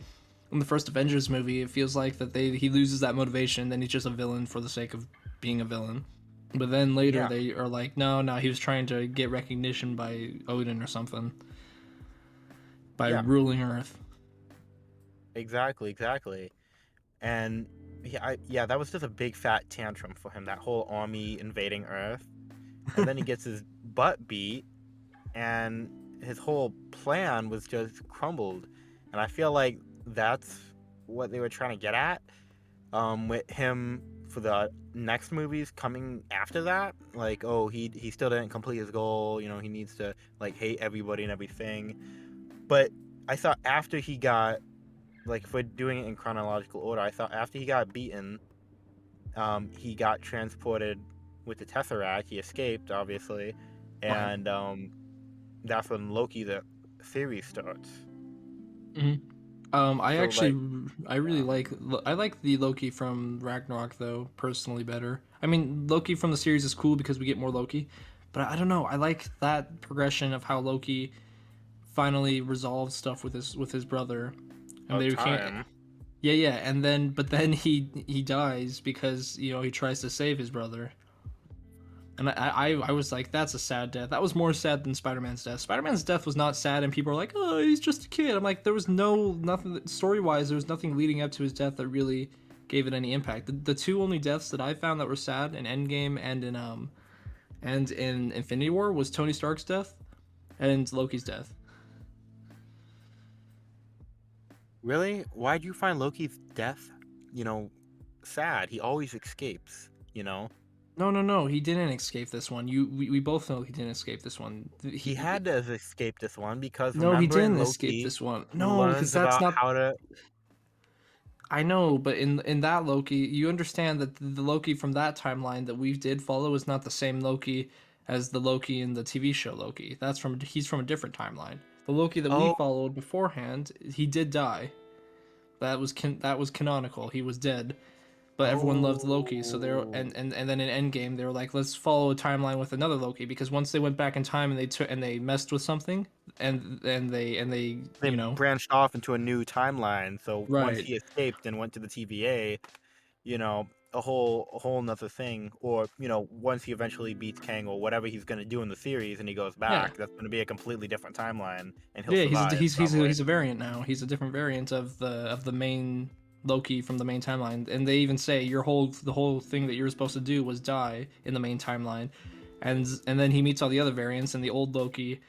in the first Avengers movie, it feels like that he loses that motivation, then he's just a villain for the sake of being a villain. But then later Yeah, they are like, no, no, he was trying to get recognition by Odin or something, by yeah, ruling Earth. exactly, exactly. And yeah, that was just a big fat tantrum for him. That whole army invading Earth, and then he gets his butt beat, and his whole plan was just crumbled. And I feel like that's what they were trying to get at, with him for the next movies coming after that. Like, oh, he still didn't complete his goal. He needs to like hate everybody and everything. But I thought after he got, like, if we're doing it in chronological order, I thought after he got beaten, he got transported with the Tesseract. He escaped, obviously, Right. and that's when Loki the series starts. hmm I So actually, like, I really yeah. like the Loki from Ragnarok though personally better. I mean, Loki from the series is cool because we get more Loki, but I don't know. I like that progression of how Loki finally resolved stuff with his brother, and About they can't. time. Yeah, yeah, and then but then he dies because he tries to save his brother, and I was like, that's a sad death. That was more sad than Spider-Man's death. Spider-Man's death was not sad, and people are like, oh, he's just a kid. I'm like, there was nothing story wise. There was nothing leading up to his death that really gave it any impact. The two only deaths that I found that were sad in Endgame and in Infinity War was Tony Stark's death and Loki's death. Really? Why'd you find Loki's death, you know, sad? He always escapes. No, no, no. He didn't escape this one. We both know he didn't escape this one. He had to escape this one because No, he remember in didn't escape Loki, this one. he No, because learns that's about not. how to. I know, but in that Loki, you understand that the Loki from that timeline that we did follow is not the same Loki as the Loki in the TV show Loki. He's from a different timeline. The Loki that we Oh, followed beforehand, he did die. That was canonical. He was dead. But everyone loved Loki, so they're oh. and then in Endgame they were like, let's follow a timeline with another Loki because once they went back in time and they messed with something and they They branched off into a new timeline. So once right. he escaped and went to the TVA, you know, a whole nother thing. Or once he eventually beats Kang or whatever he's gonna do in the series, and he goes Yeah. back, that's gonna be a completely different timeline, and he'll Yeah, survive probably. he's a variant now. He's a different variant of the main Loki from the main timeline. And they even say the whole thing that you were supposed to do was die in the main timeline. And then he meets all the other variants and the old Loki.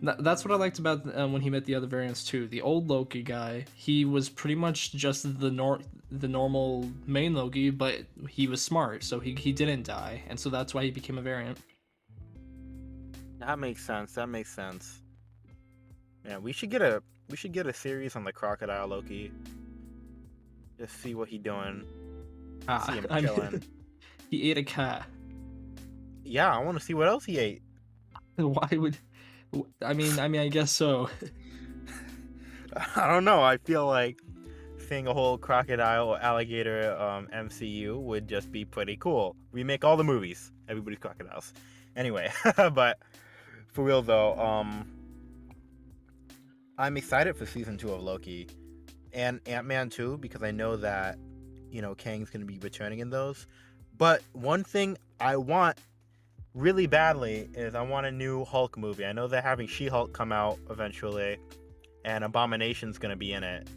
That's what I liked about when he met the other variants too. The old Loki guy, he was pretty much just the normal main Loki, but he was smart, so he didn't die, and so that's why he became a variant. That makes sense. That makes sense. Yeah, we should get a series on the crocodile Loki. Just see what he doing. See Ah, him I mean, chilling. he ate a cat. Yeah, I want to see what else he ate. Why would? I guess so. I don't know. I feel like seeing a whole crocodile or alligator MCU would just be pretty cool. Remake all the movies. Everybody's crocodiles. Anyway, but for real though, I'm excited for season 2 of Loki and Ant-Man too because I know that Kang's gonna be returning in those. But one thing I want really badly is I want a new Hulk movie. I know they're having She-Hulk come out eventually, and Abomination's gonna be in it.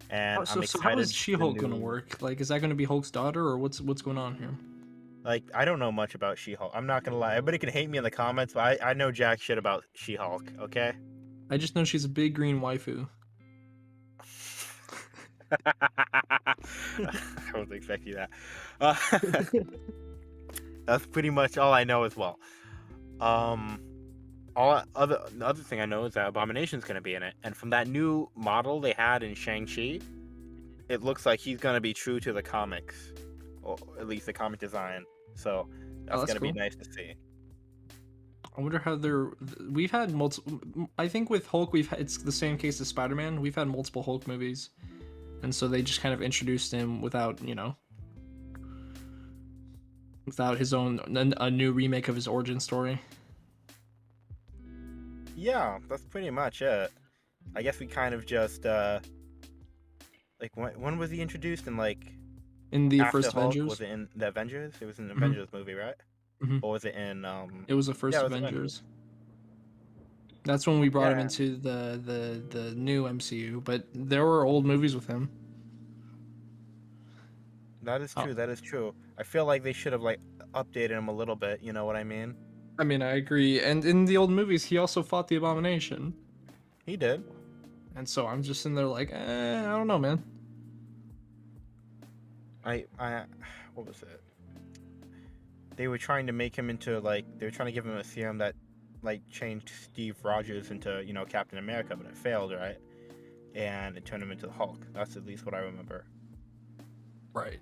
And I'm So how is excited for the She-Hulk gonna new. work? Like, is that gonna be Hulk's daughter, or what's going on here? Like, I don't know much about She-Hulk. I'm not gonna lie. Everybody can hate me in the comments, but I know jack shit about She-Hulk. Okay. I just know she's a big green waifu. I wasn't expecting that. Uh, that's pretty much all I know as well. The other thing I know is that Abomination's gonna be in it, and from that new model they had in Shang-Chi, it looks like he's gonna be true to the comics, or at least the comic design. So that's that's gonna be cool. nice to see. I wonder how we've had multiple. I think with Hulk, it's the same case as Spider-Man. We've had multiple Hulk movies, and so they just kind of introduced him without, without his own a new remake of his origin story. Yeah, that's pretty much it. I guess we kind of just like when was he introduced? In like In the after first Hulk? Was Avengers, it in the Avengers? It was in the Mhm. Avengers movie, right? Mhm. Or was it in It was the first Yeah, it was Avengers. That's when we brought him Yeah, into the new MCU. But there were old movies with him. that is Oh, true. That is true. I feel like they should have like updated him a little bit. You know what I mean? I mean, I agree. And in the old movies, he also fought the Abomination. He did. And so I'm just in there like, I don't know, man. I what was it? They were trying to make him into like they were trying to give him a serum that like changed Steve Rogers into Captain America, but it failed, right? And it turned him into the Hulk. That's at least what I remember. Right.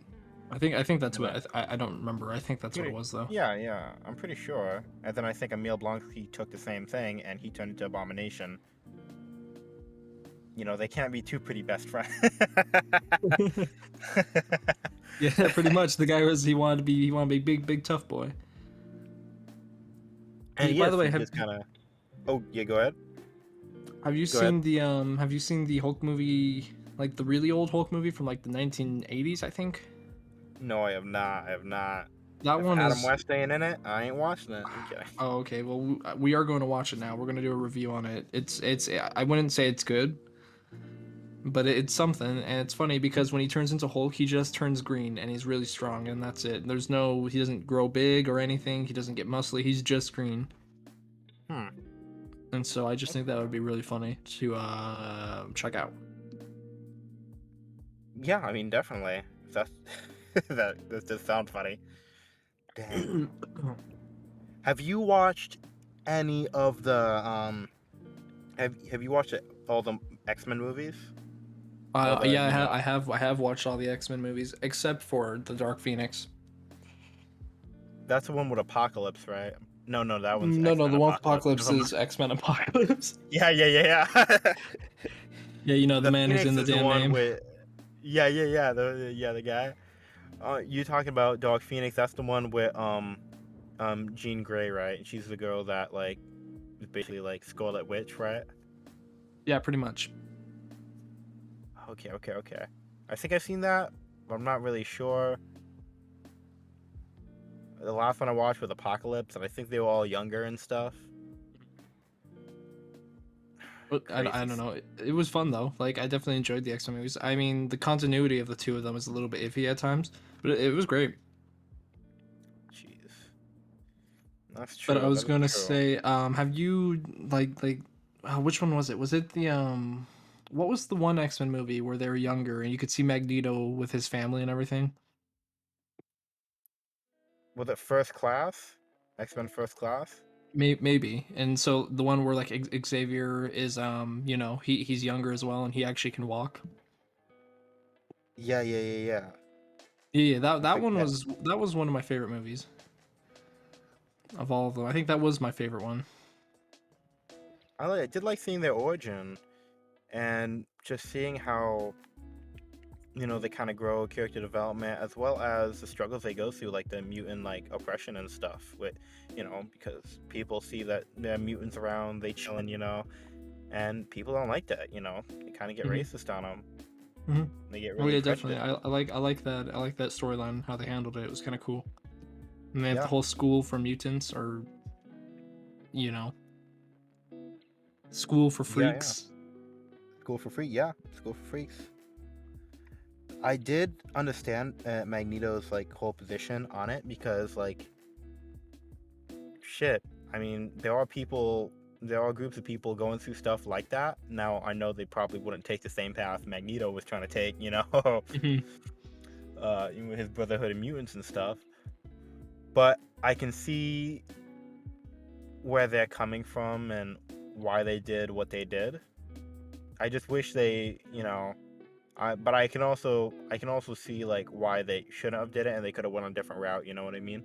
I think that's And what I don't remember. I think that's what it was though. yeah, I'm pretty sure. And then I think Emile Blanc he took the same thing and he turned into Abomination. They can't be two pretty best friends. Yeah, pretty much. The guy he wanted to be big tough boy. And By yes, the way, he just kind of. Oh yeah, go ahead. have you Go ahead. seen the Hulk movie, like the really old Hulk movie from like the 1980s, I think? No, I have not. I have not. That If one Adam is West ain't in it, I ain't watching it. I'm kidding. Oh, okay. Well, we are going to watch it now. We're going to do a review on it. I wouldn't say it's good, but it's something, and it's funny because when he turns into Hulk, he just turns green and he's really strong, and that's it. He doesn't grow big or anything. He doesn't get muscly. He's just green. Hmm. And so I just think that would be really funny to check out. Yeah, I mean definitely. That's that does sound funny. Dang. Have you watched any of the Have you watched all the X-Men movies? Or the Yeah, I have watched all the X-Men movies except for the Dark Phoenix. That's the one with Apocalypse, right? No, that one's No, X-Men the one with Apocalypse. Apocalypse Never mind. is X-Men Apocalypse. Yeah. Yeah, the The man who's Phoenix in the is the damn one name. with the guy. You talking about Dark Phoenix? That's the one with Jean Grey, right? She's the girl that like is basically like Scarlet Witch, right? Yeah, pretty much. Okay. I think I've seen that, but I'm not really sure. The last one I watched was Apocalypse, and I think they were all younger and stuff. But I Crazy. don't know. It was fun though. Like I definitely enjoyed the X-Men movies. I mean, the continuity of the two of them is a little bit iffy at times, but it was great. Jeez. That's But I true. was That is gonna true. say, have you which one was it? Was it the what was the one X-Men movie where they were younger and you could see Magneto with his family and everything? Was it First Class? X-Men First Class? Maybe. And so the one where like Xavier is he's younger as well and he actually can walk. Yeah. Yeah, I that one forget. was one of my favorite movies of all of them. I think that was my favorite one. I did like seeing their origin and just seeing how they kind of grow character development as well as the struggles they go through, like the mutant like oppression and stuff. With because people see that there are mutants around, they chilling, and people don't like that. They kind of get Mhm. racist on them. Mm-hmm. They get Oh really yeah, definitely. prejudiced. I like that. I like that storyline. How they handled it. It was kind of cool. And they have the Yeah, whole school for mutants, or you know, school for yeah. freaks. School for free. Yeah, school for freaks. I did understand Magneto's like whole position on it because like shit. I mean, there are groups of people going through stuff like that. Now I know they probably wouldn't take the same path Magneto was trying to take, you know, with his Brotherhood of Mutants and stuff. But I can see where they're coming from and why they did what they did. I just wish they, but I can also see like why they shouldn't have did it and they could have went a different route. You know what I mean?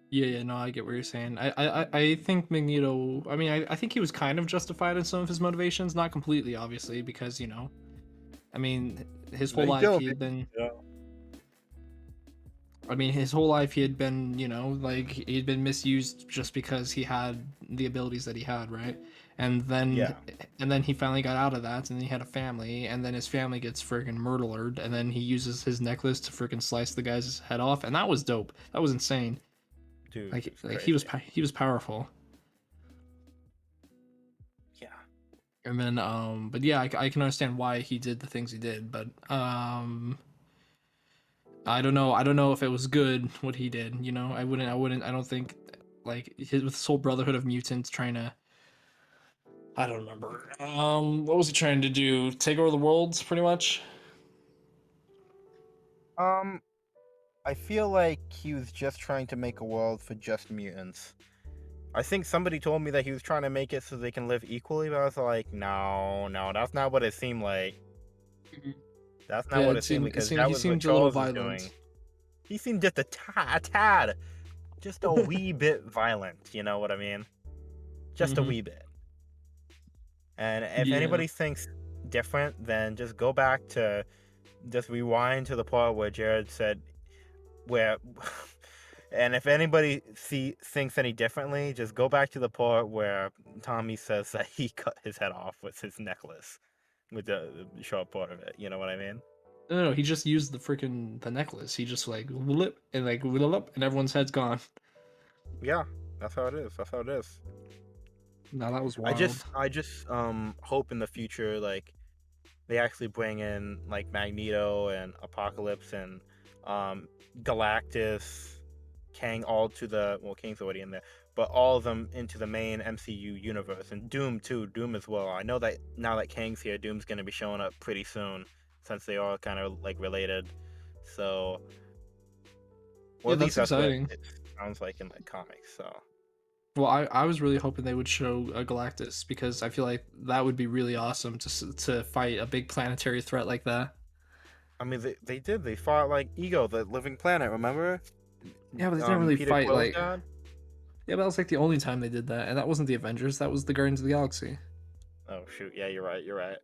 Yeah, no, I get what you're saying. I think Magneto. I mean, I think he was kind of justified in some of his motivations, not completely, obviously, because I mean, his whole life he had been. I mean, his whole life he had been, like he'd been misused just because he had the abilities that he had, right? And then, Yeah. and then he finally got out of that, and then he had a family, and then his family gets friggin' murdered, and then he uses his necklace to friggin' slice the guy's head off, and that was dope. That was insane. Dude, Like, it's like crazy. he was powerful. Yeah. And then, but yeah, I can understand why he did the things he did, but I don't know. I don't know if it was good what he did. I don't think like with his whole Brotherhood of Mutants trying to. I don't remember. What was he trying to do? Take over the worlds, pretty much. Um, I feel like he was just trying to make a world for just mutants. I think somebody told me that he was trying to make it so they can live equally, but I was like, no, that's not what it seemed like. Mhm. That's not Yeah, what it seemed because he that was what seemed a little Charles was doing. violent. He seemed just a tad, just a wee bit violent. You know what I mean? Just a Mhm. wee bit. And if Yeah. anybody thinks different, then just rewind to the part where Jared said where and if anybody thinks any differently, just go back to the part where Tommy says that he cut his head off with his necklace, with the short part of it. You know what I mean? No, he just used the necklace. He just like whip and like whip and everyone's head's gone. Yeah, that's how it is. That's how it is. Now that was I wild. just I just hope in the future like they actually bring in like Magneto and Apocalypse and um Galactus, Kang, all to the Kang's already in there, but all of them into the main MCU universe, and Doom too, Doom as well. I know that now that Kang's here, Doom's gonna be showing up pretty soon, since they are kind of like related. So, or Yeah, at least that's that's what exciting. it sounds like in the comics. So, Well, I was really hoping they would show Galactus because I feel like that would be really awesome to fight a big planetary threat like that. I mean, they fought like Ego, the living planet. Remember? Yeah, but they didn't really Peter fight Quill's like. dad. Yeah, but that was like the only time they did that, and that wasn't the Avengers. That was the Guardians of the Galaxy. Oh shoot, yeah, you're right. You're right.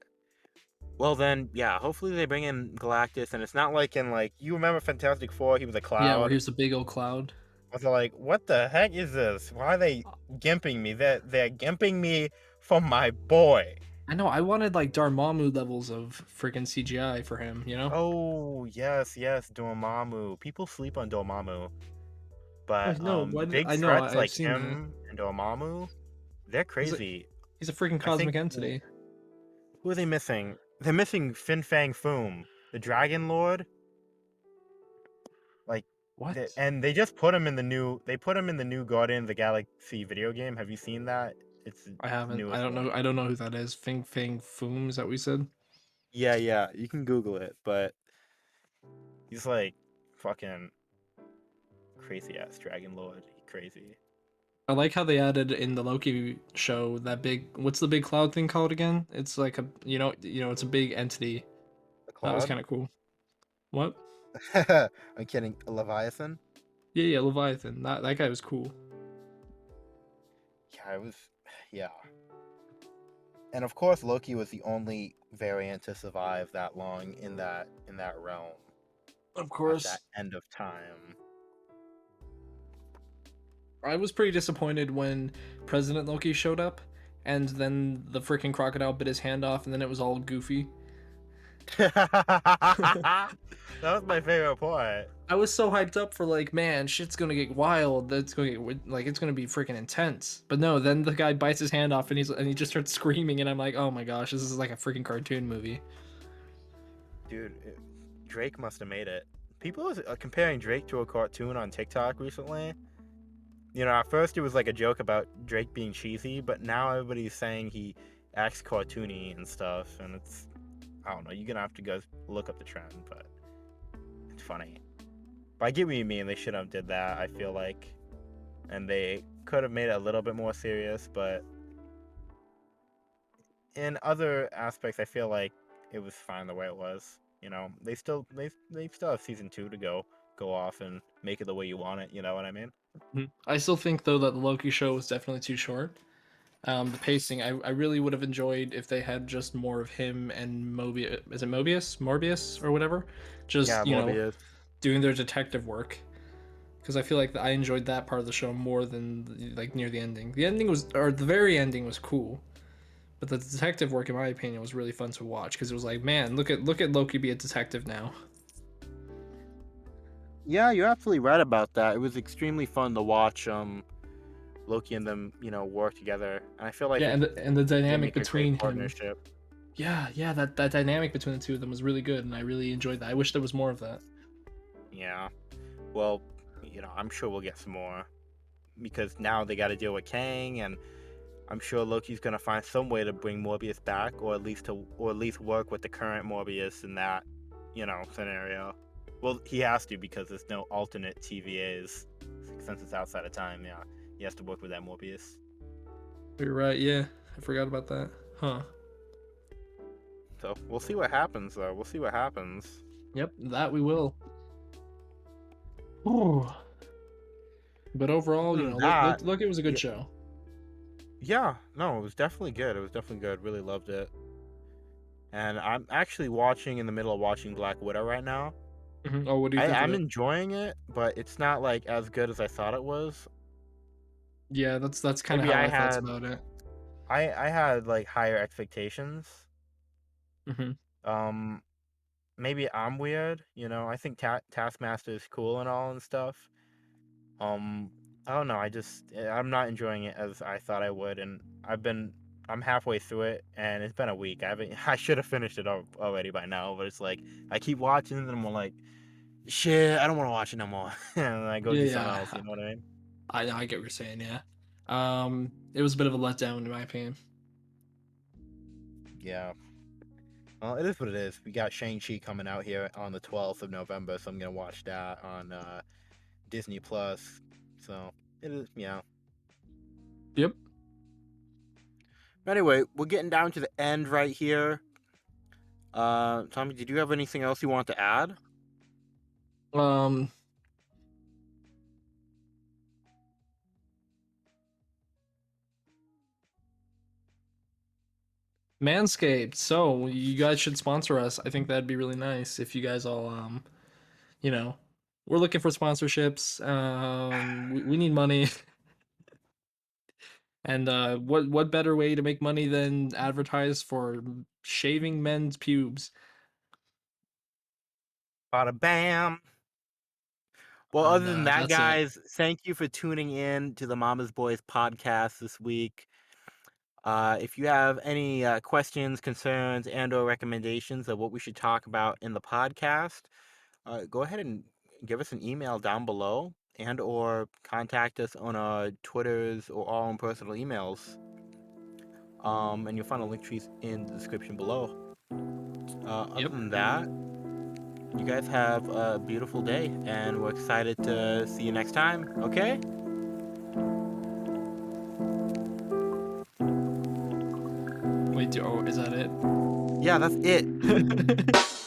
Well then, yeah. Hopefully they bring in Galactus, and it's not like in like you remember Fantastic Four. He was a Yeah, where he cloud. was a big old cloud. I was like, what the heck is this? Why are they gimping me? They're gimping me for my boy. I know. I wanted like Dormammu levels of freaking CGI for him. Oh yes, Dormammu. People sleep on Dormammu, I but know. big I know. threats I've like seen that. him and Dormammu, they're He's a crazy. he's a freaking I think cosmic entity. who are they missing? They're missing Fin Fang Foom, the Dragon Lord. Like, What? and they just put him in the new. They put him in the new Guardian of the Galaxy video game. Have you seen that? It's the I haven't. I newest don't know. one. I don't know who that is. Fing Fang Foom. Is that what we said? Yeah. You can Google it, but he's like fucking crazy ass Dragon Lord. Crazy. I like how they added in the Loki show that big. What's the big cloud thing called again? It's like a it's a big entity. The That was Cloud. kind of cool. What? I'm kidding. A Leviathan. Yeah, Leviathan. That guy was cool. Yeah, it was. Yeah. And of course, Loki was the only variant to survive that long in that realm Of at that course. end of time. I was pretty disappointed when President Loki showed up, and then the freaking crocodile bit his hand off, and then it was all goofy. That was my favorite part. I was so hyped up for like, man, shit's gonna get wild. That's gonna get like, it's gonna be freaking intense. But no, then the guy bites his hand off, and he just starts screaming, and I'm like, oh my gosh, this is like a freaking cartoon movie. Dude, Drake must have made it. People are comparing Drake to a cartoon on TikTok recently. You know, at first it was like a joke about Drake being cheesy, but now everybody's saying he acts cartoony and stuff, and it's, I don't know, you're gonna have to go look up the trend, but it's funny. But I get what you mean, they should have did that, I feel like. And they could have made it a little bit more serious, but in other aspects I feel like it was fine the way it was. You know, they still have season 2 to go off and make it the way you want it, you know what I mean? I still think though that the Loki show was definitely too short. The pacing, I really would have enjoyed if they had just more of him and Mobius. Is it Morbius or whatever? Just Yeah, Morbius. doing their detective work. Because I feel like I enjoyed that part of the show more than like near the ending. The ending was, or the very ending was cool, but the detective work, in my opinion, was really fun to watch because it was like, man, look at Loki be a detective now. Yeah, you're absolutely right about that. It was extremely fun to watch Loki and them, work together. And I feel like Yeah, and the they dynamic make a great between him. partnership. Yeah, that dynamic between the two of them was really good, and I really enjoyed that. I wish there was more of that. Yeah. Well, I'm sure we'll get some more. Because now they got to deal with Kang, and I'm sure Loki's gonna find some way to bring Morbius back, or at least work with the current Morbius in that, scenario. Well, he has to because there's no alternate TVAs since it's outside of time. Yeah, he has to work with that Morbius. You're right. Yeah, I forgot about that. Huh. So we'll see what happens, though. We'll see what happens. Yep, that we will. Ooh. But overall, look, it was a good show. Yeah, no, it was definitely good. It was definitely good. Really loved it. And I'm actually in the middle of watching Black Widow right now. Mm-hmm. Oh, what do you think of I'm it? enjoying it, but it's not like as good as I thought it was. Yeah, that's kind of Maybe how I felt about it. I had like higher expectations. Mm-hmm. Maybe I'm weird, I think Taskmaster is cool and all and stuff. I don't know. I'm not enjoying it as I thought I would, and I'm halfway through it, and it's been a week. I should have finished it already by now, but it's like I keep watching, and I'm like, shit, I don't want to watch it no more, and I go do something else. You know what I mean? I get what you're saying. Yeah. It was a bit of a letdown in my opinion. Yeah. Well, it is what it is. We got Shang-Chi coming out here on the 12th of November, so I'm gonna watch that on Disney Plus. So it is, yeah. Yep. Anyway, we're getting down to the end right here. Tommy, did you have anything else you want to add? Manscaped. So you guys should sponsor us. I think that'd be really nice if you guys all we're looking for sponsorships. We need money. And what better way to make money than advertise for shaving men's pubes? Bada bam. Well, other than that, That's it. guys, thank you for tuning in to the Mama's Boys podcast this week. If you have any questions, concerns, and/or recommendations of what we should talk about in the podcast, go ahead and give us an email down below, and/or contact us on our Twitters or our own personal emails. And you'll find the link trees in the description below. Other than that, you guys have a beautiful day, and we're excited to see you next time. Okay? Wait, is that it? Yeah, that's it.